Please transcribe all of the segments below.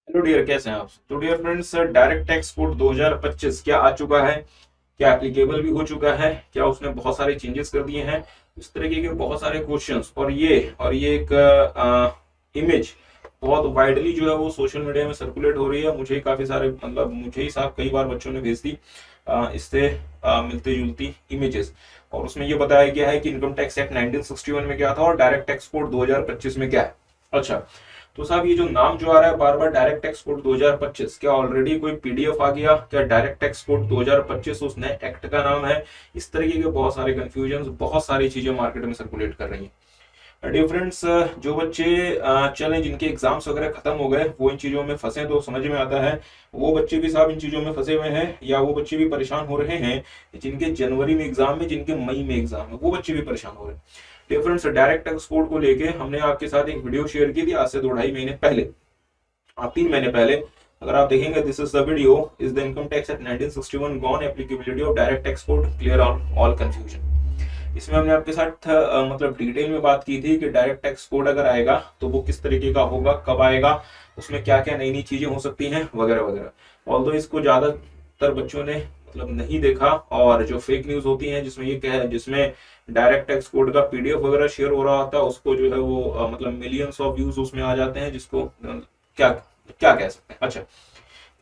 Hello dear, कैसे हैं आप? तो dear friends, direct tax code 2025 क्या आ चुका है, क्या एप्लीकेबल भी हो चुका है, क्या उसने बहुत सारे चेंजेस कर दिए हैं, इस तरीके के बहुत सारे क्वेश्चंस। और ये एक इमेज बहुत वाइडली जो है वो सोशल मीडिया में सर्कुलेट हो रही है। मुझे ही काफी सारे, मतलब मुझे ही साहब कई बार बच्चों ने भेज दी इससे मिलती जुलती इमेजेस। और उसमें ये बताया गया है कि इनकम टैक्स एक्ट 1961 में क्या था और डायरेक्ट टैक्स कोड 2025 में क्या है। अच्छा, तो साहब ये जो नाम जो आ रहा है बार बार डायरेक्ट टैक्स कोड 2025, क्या ऑलरेडी कोई पीडीएफ आ गया? क्या डायरेक्ट टैक्स कोड 2025 उस नए एक्ट का नाम है? इस तरीके के बहुत सारे कंफ्यूजन, बहुत सारी चीजें मार्केट में सर्कुलेट कर रही हैं। डियर फ्रेंड्स, जो बच्चे चलें जिनके एग्जाम्स वगैरह खत्म हो गए, वो इन चीजों में फंसे तो समझ में आता है। वो बच्चे भी साहब इन चीजों में फंसे हुए हैं, या वो बच्चे भी परेशान हो रहे हैं जिनके जनवरी में एग्जाम है, जिनके मई में एग्जाम है, वो बच्चे भी परेशान हो रहे हैं। डिफरेंस डायरेक्ट टैक्स कोड को लेके हमने आपके साथ एक वीडियो शेयर की थी आज से 2-2.5 महीने पहले, आप 3 महीने पहले। अगर आप देखेंगे, this is the video, is the income tax at 1961 gone, applicability of direct tax code clear on all confusion. इसमें हमने आपके साथ मतलब डिटेल में बात की थी कि डायरेक्ट टैक्स कोड अगर आएगा तो वो किस तरीके का होगा, कब आएगा, उसमें क्या क्या नई नई चीजें हो सकती हैं, वगैरह वगैरह। ऑल्दो इसको ज्यादातर बच्चों ने मतलब नहीं देखा, और जो फेक न्यूज होती हैं जिसमें ये कह जिसमें डायरेक्ट टैक्स कोड का पीडीएफ वगैरह शेयर हो रहा होता है, उसको जो है वो मतलब मिलियंस ऑफ व्यूज उसमें आ जाते हैं, जिसको क्या क्या कह सकते हैं। अच्छा,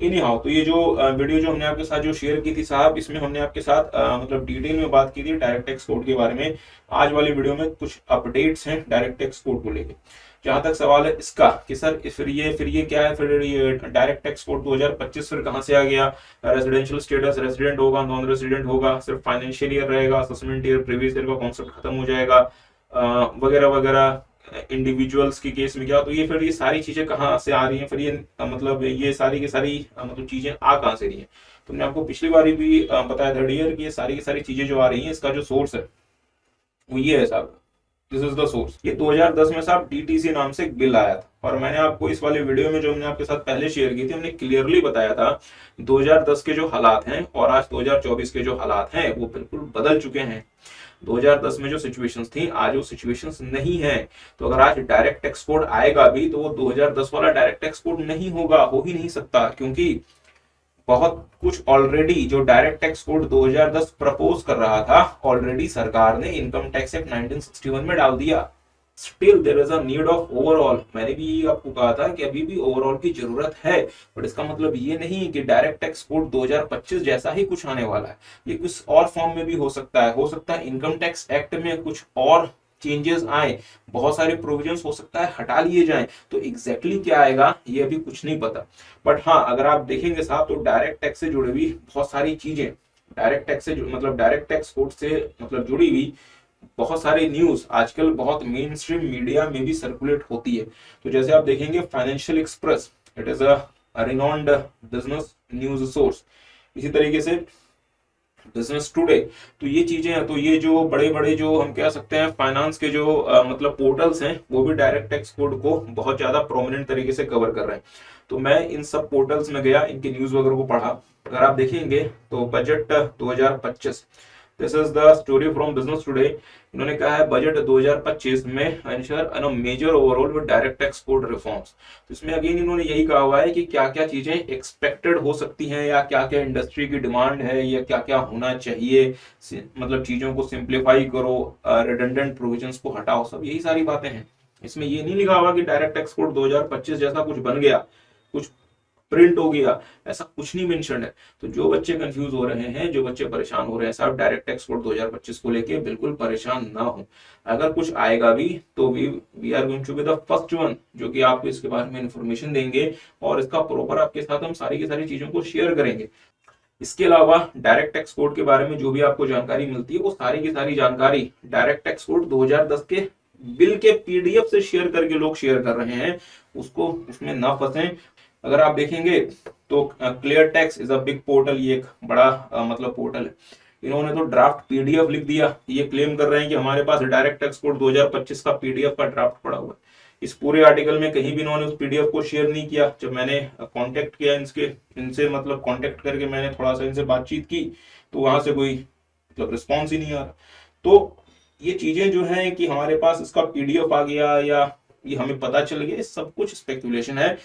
इनी हाउ, तो ये जो वीडियो जो हमने आपके साथ जो शेयर की थी साहब, इसमें हमने आपके साथ मतलब डिटेल में बात की थी डायरेक्ट टैक्स कोड के बारे में। आज वाली वीडियो में कुछ अपडेट्स हैं डायरेक्ट टैक्स कोड को लेकर। जहां तक सवाल है इसका कि सर फिर ये क्या है, फिर ये डायरेक्ट टैक्स कोड 2025 फिर कहां से आ गया? रेजिडेंशियल स्टेटस, रेजिडेंट होगा, नॉन रेजिडेंट होगा, सिर्फ फाइनेंशियल ईयर रहेगा, असेसमेंट ईयर, प्रीवियस ईयर का कॉन्सेप्ट खत्म हो जाएगा, वगैरह वगैरह। इंडिविजुअल्स के केस में क्या, तो ये फिर ये सारी चीजें कहाँ से आ रही हैं, फिर ये मतलब ये सारी की सारी मतलब चीजें आ कहाँ से रही हैं? तो मैंने आपको पिछली बार भी बताया था डियर कि ये सारी की सारी चीजें जो आ रही हैं, इसका जो सोर्स है वो ये है साहब। This is the source. ये 2010 में साहब डीटीसी नाम से एक बिल आया था, और मैंने आपको इस वाले वीडियो में जो हमने आपके साथ पहले शेयर की थी, हमने क्लियरली बताया था 2010 के जो हालात हैं और आज 2024 के जो हालात हैं वो बिल्कुल बदल चुके हैं। 2010 में जो सिचुएशंस थी, आज वो सिचुएशंस नहीं है। तो अगर आज डायरेक्ट टैक्स कोड आएगा भी तो वो 2010 वाला डायरेक्ट टैक्स कोड नहीं होगा, हो ही नहीं सकता, क्योंकि बहुत कुछ ऑलरेडी जो डायरेक्ट टैक्स कोड 2010 प्रपोज कर रहा था, ऑलरेडी सरकार ने इनकम टैक्स एक्ट 1961 में डाल दिया। Still there is a need of overall. मैंने भी आपको कहा था कि अभी भी ओवरऑल की जरूरत है, बट इसका मतलब ये नहीं कि डायरेक्ट टैक्स कोड 2025 जैसा ही कुछ आने वाला है। ये कुछ और फॉर्म में भी हो सकता है इनकम टैक्स एक्ट में कुछ और चेंजेस आए, बहुत सारे प्रोविजंस हो सकता है हटा लिए जाएं। तो एग्जैक्टली क्या आएगा ये अभी कुछ नहीं पता। बट हाँ, अगर आप देखेंगे साहब, तो डायरेक्ट टैक्स से जुड़ी हुई बहुत सारी चीजें, डायरेक्ट टैक्स से मतलब डायरेक्ट टैक्स कोड से मतलब जुड़ी हुई बहुत सारी न्यूज आजकल बहुत मेन स्ट्रीम मीडिया में भी सर्कुलेट होती है। तो जैसे आप देखेंगे, financial express, it is a renowned business news source. इसी तरीके से बिजनेस टुडे। तो ये चीजें हैं, तो ये जो बड़े बड़े जो हम कह सकते हैं फाइनेंस के जो मतलब पोर्टल्स हैं, वो भी डायरेक्ट टैक्स कोड को बहुत ज्यादा प्रोमिनेंट तरीके से कवर कर रहे हैं। तो मैं इन सब पोर्टल्स में गया, इनके न्यूज वगैरह को पढ़ा। अगर आप देखेंगे तो budget 2025, this is the story from Business Today. इन्होंने कहा है बजट 2025 में ensure major overall with direct tax code reforms. तो इसमें अगेन इन्होंने यही कहा हुआ है कि क्या क्या चीजें एक्सपेक्टेड हो सकती हैं, या क्या क्या इंडस्ट्री की डिमांड है, या क्या क्या होना चाहिए। मतलब चीजों को सिंप्लीफाई करो, रिडंडेंट प्रोविजंस को हटाओ, सब यही सारी बातें हैं। इसमें ये नहीं लिखा हुआ कि डायरेक्ट टैक्स कोड 2025 जैसा कुछ बन गया, कुछ प्रिंट हो गया, ऐसा कुछ नहीं मेंशन है। तो जो बच्चे कंफ्यूज हो रहे हैं, जो बच्चे परेशान हो रहे हैं साहब, डायरेक्ट टैक्स कोड 2025 को लेके बिल्कुल परेशान ना हो। अगर कुछ आएगा भी तो we are going to be the first one जो कि आपको इसके बारे में इंफॉर्मेशन देंगे, और इसका प्रॉपर आपके साथ हम सारी की सारी चीजों को शेयर करेंगे। इसके अलावा डायरेक्ट टैक्स कोड के बारे में जो भी आपको जानकारी मिलती है, वो सारी की सारी जानकारी डायरेक्ट टैक्स कोड 2010 के बिल के पीडीएफ से शेयर करके लोग शेयर कर रहे हैं। उसको उसमें ना फंसे। अगर आप देखेंगे तो clear tax is a big portal, ये एक बड़ा मतलब पोर्टल है। इन्होंने तो ड्राफ्ट पीडीएफ लिख दिया, ये क्लेम कर रहे हैं कि हमारे पास डायरेक्ट टैक्स कोड 2025 का पीडीएफ का ड्राफ्ट पड़ा हुआ है। इस पूरे आर्टिकल में कहीं भी इन्होंने उस पीडीएफ को शेयर नहीं किया। जब मैंने कांटेक्ट किया इनसे मतलब कांटेक्ट करके मैंने थोड़ा सा इनसे बातचीत की, तो वहां से कोई मतलब रिस्पॉन्स ही नहीं आ रहा। तो ये चीजें जो है कि हमारे पास इसका पीडीएफ आ गया या ये हमें पता चल गया, सब कुछ स्पेकुलेशन है।